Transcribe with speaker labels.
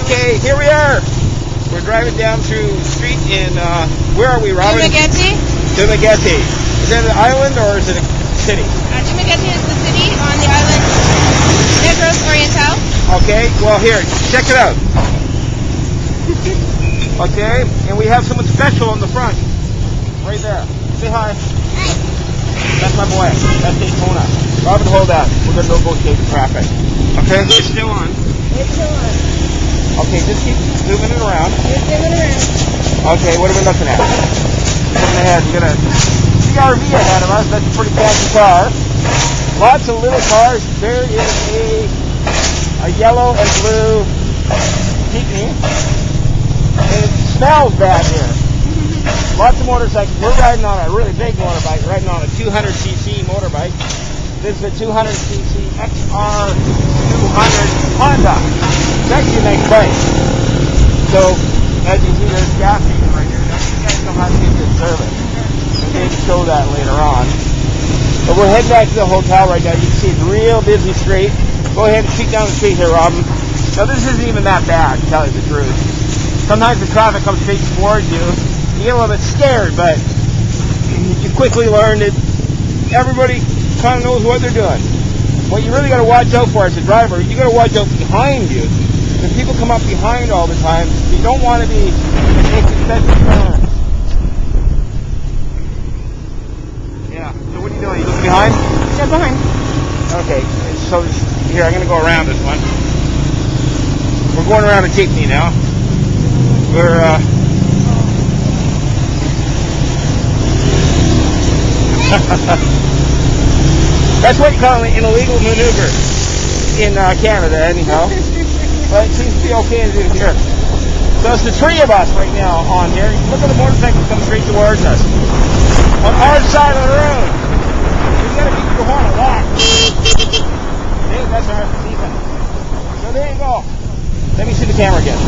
Speaker 1: Okay, here we are. We're driving down through the street in, where are we, Robin?
Speaker 2: Dumaguete.
Speaker 1: Dumaguete. Is that an island or is it a city?
Speaker 2: Dumaguete is the city on the island Negros Oriental.
Speaker 1: Okay, well here, check it out. Okay, and we have someone special in the front. Right there. Say hi.
Speaker 2: Hi.
Speaker 1: That's my boy. That's Daytona. Robin, hold that. We're going to negotiate the traffic. Okay, it's still on.
Speaker 2: It's still on.
Speaker 1: Okay, just keep zooming it around.
Speaker 2: Just zooming around.
Speaker 1: Okay, what are we looking at? Looking ahead, we got a CRV ahead of us. That's a pretty fancy car. Lots of little cars. There is a yellow and blue jeepney. And it smells bad here. Lots of motorcycles. We're riding on a really big motorbike, riding on a 200cc motorbike. This is a 200cc XR200 Honda. It's actually a nice bike. So, as you see, there's gas station right here. Now, you guys know how to get good service. I'm going to show that later on. But we're heading back to the hotel right now. You can see it's real busy street. Go ahead and shoot down the street here, Robin. Now, this isn't even that bad, to tell you the truth. Sometimes the traffic comes straight towards you. You get a little bit scared, but you quickly learn that everybody kind of knows what they're doing. What you really got to watch out for as a driver, you got to watch out behind you. If people come up behind all the time, you don't want to be making excessive turns. Yeah. So what are you doing? You looking behind?
Speaker 2: Yeah, behind.
Speaker 1: Okay. So here, I'm going to go around this one. We're going around a jeepney now. We're that's what you call an illegal maneuver in Canada, anyhow. But it seems to be okay to do here. So it's the three of us right now on here. Look at the motorcycles coming straight towards us. On our side of the road. We gotta keep the horn a lot. See, that's our season. So there you go. Let me see the camera again.